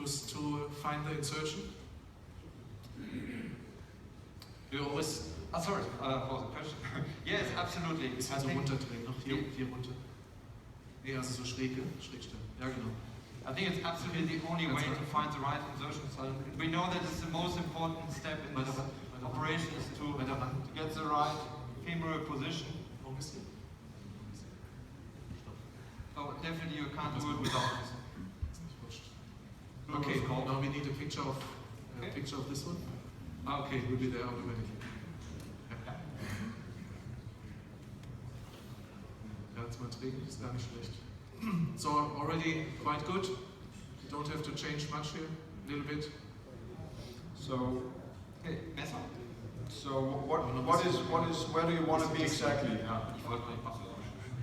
to find the insertion? You always... sorry, for the question. Yes, absolutely. Bisschen so runterdrehen, noch hier runter. Nee, also so schrägstellen. Ja, genau. I think it's absolutely the only way to find the right insertion site. We know that it's the most important step in this operation is to get the right femoral position. So definitely you can't do it without this. Okay, now we need a picture of this one. Okay, it will be there automatically. Ja, jetzt mal drehen, ist gar nicht schlecht. So already quite good. You don't have to change much here, a little bit. So, Okay, besser. so where do you want to be exactly?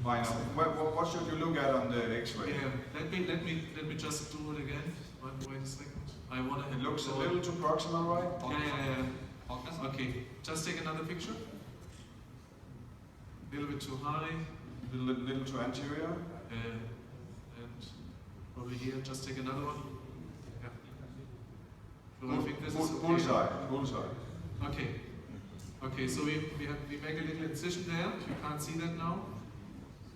Fine. What should you look at on the X-ray? Yeah, let me just do it again. Wait a second. I want to. It looks a little too proximal, right? Yeah. Okay, just take another picture. A little bit too high. Little too anterior. And probably here, just take another one. Yeah. So I think this is okay. Bullseye. Okay, so we make a little incision there. You can't see that now.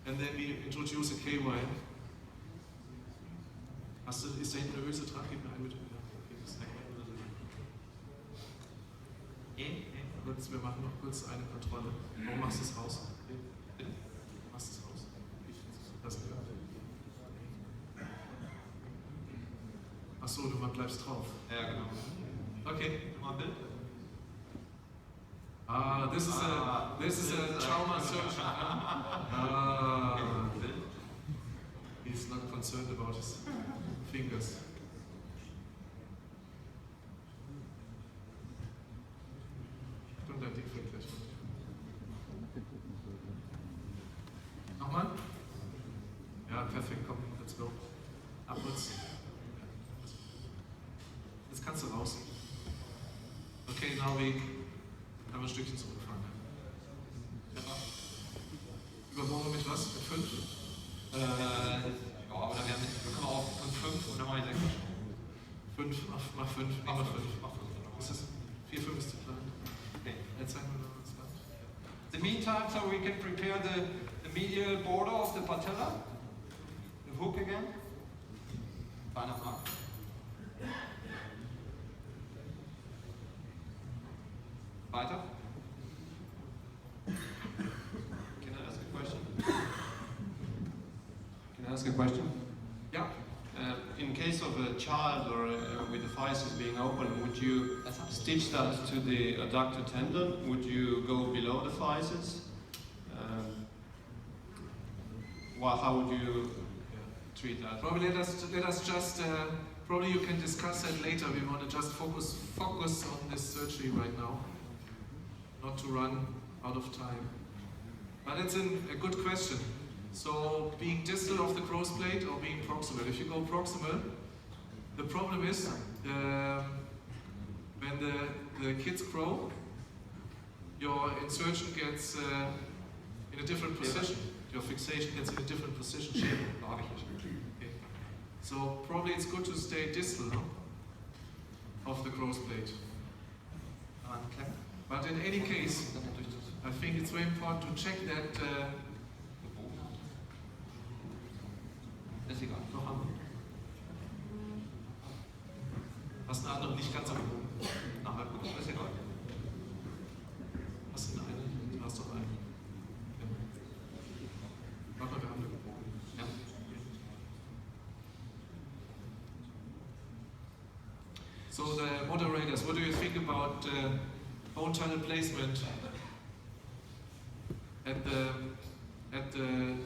And then we introduce a KY. Ist da hinten eine Hülse dran? Gib mir einen mit. Okay, das ist kurz, wir machen noch kurz eine Kontrolle. Warum machst du es raus? Machst du es raus? Das gehört. Achso, du bleibst drauf. Ja, genau. Okay. Mal ein Bild. This is a trauma surgeon. He's not concerned about his fingers. Und dein Ding fällt gleich runter. Nochmal? Ja, perfekt, komm, let's go. Abwärts. Jetzt kannst du raus. Okay, now we haben wir ein Stückchen zurückgefahren. Ja. Übermorgen mit was? Mit 5? Ja, oder wir können auch von 5 und dann mal 6. 5, mach 5. Mach 5. Ist das 4, 5 ist zu klein? Okay. Jetzt zeigen wir noch das Land. In the meantime, so we can prepare the medial border of the patella. The hook again. Feiner Mark. Weiter. Can I ask a question? Can I ask a question? Yeah. In case of a child or with the physis being open, would you stitch that to the adductor tendon? Would you go below the physis? How would you treat that? Probably let us just probably you can discuss that later. We want to just focus on this surgery right now, not to run out of time. But it's a good question. So being distal of the growth plate or being proximal. If you go proximal, the problem is when the kids grow, your insertion gets in a different position. Your fixation gets in a different position. Okay. So probably it's good to stay distal of the growth plate. But in any case, I think it's very important to check that. Ist egal. Noch einmal. Hast eine andere nicht ganz am Boden? Na, halb gut, ist egal. Hast du eine? Du hast doch eine. Ja. Warte mal, wir haben eine. Ja. So the moderators, what do you think about bone tunnel placement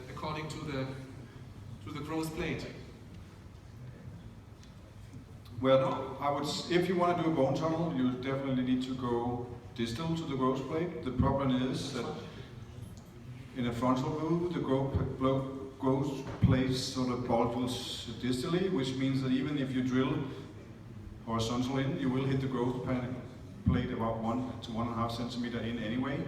according to the growth plate? Well, if you want to do a bone tunnel, you definitely need to go distal to the growth plate. The problem is that in a frontal view, the growth plate sort of bulges distally, which means that even if you drill horizontal in, you will hit the growth plate about 1 to 1.5 centimeter in anyway,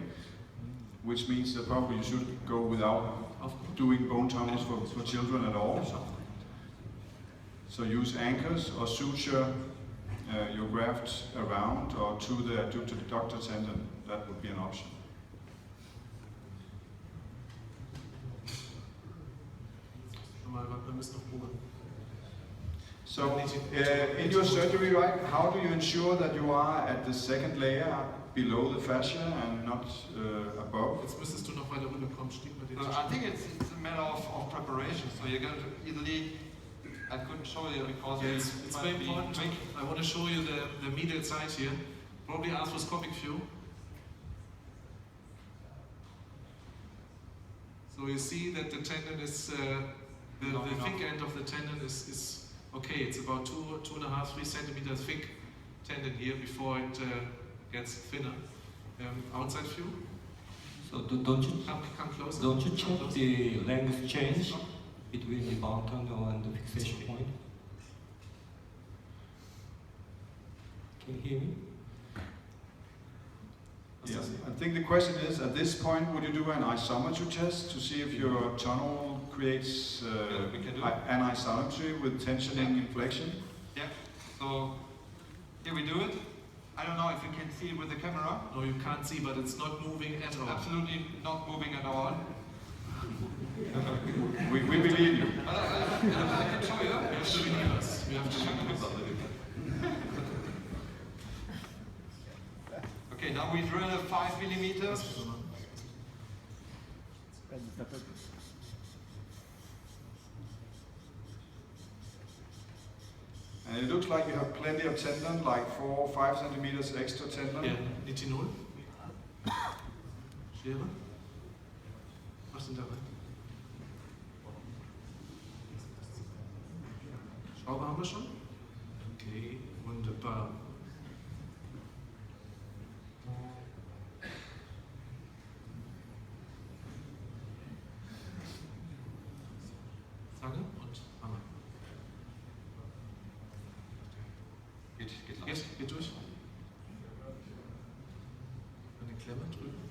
which means that probably you should go without doing bone tunnels for children at all. So use anchors or suture your graft around or to the adductor tendon. That would be an option. So, in your surgery, right, how do you ensure that you are at the second layer below the fascia and not above? Jetzt müsstest du noch weiter rüberkommen, stieg mit den So I think it's a matter of preparation. So you're going to easily, I couldn't show you because it's very important. I want to show you the medial side here, probably arthroscopic view. So you see that the tendon is, the thick end of the tendon is okay. It's about 2.5–3 centimeters thick tendon here before it gets thinner. Outside view. So don't you come closer? Don't you check the length change between the bound tendon and the fixation point? Can you hear me? Yes. I think the question is, at this point, would you do an isometry test to see if your tunnel creates an isometry with tensioning inflection? Yeah. So here we do it. I don't know if you can see it with the camera. No, you can't see, but it's not moving at all. Absolutely not moving at all. we believe you. I can show you. You have to believe us. You have to believe us. Okay, now we drill 5 millimeters. And it looks like you have plenty of tendon, like 4 or 5 centimeters extra tendon. Ja, Nitinol. Schere. Was sind da rein? Schraube haben wir schon? Okay, wunderbar. Zange und Hammer. Geht durch. Eine Klemme drüben.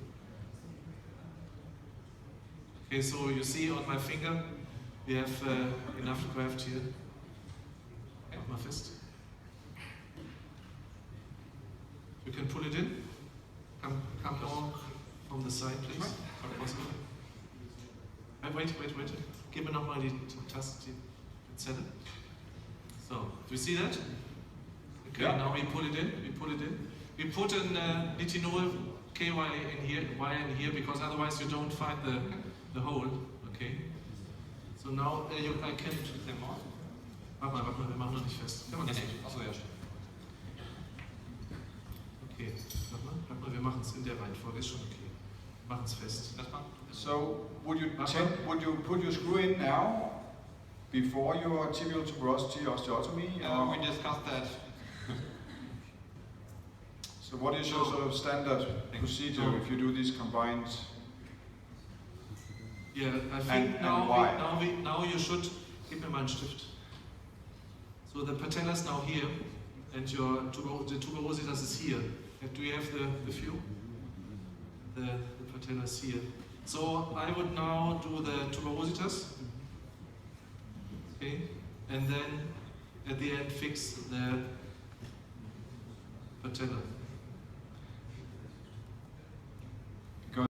Okay, so you see on my finger, we have enough graft here. Mach mal fest. You can pull it in. Come more from the side, please. Wait. Gib mir nochmal die Taste, die Zelle. So, do you see that? Okay, yeah. Now we pull it in. We put an nitinol KY in here, because otherwise you don't find the hole. Okay. So now I can. Warte mal, wir machen noch nicht fest. Kann man das nicht? Achso, ja. Okay, warte mal, wir machen es in der Reihenfolge, ist schon okay. Machen es fest. So, would you put your screw in now, before your tibial tuberosity osteotomy? We discussed that. So what is your sort of standard procedure if you do these combined? Yeah, I think now you should, gib mir mal einen Stift. So the patella is now here, and the tuberositas is here. Do you have the view? The patella is here. So I would now do the tuberositas, okay, and then at the end fix the patella.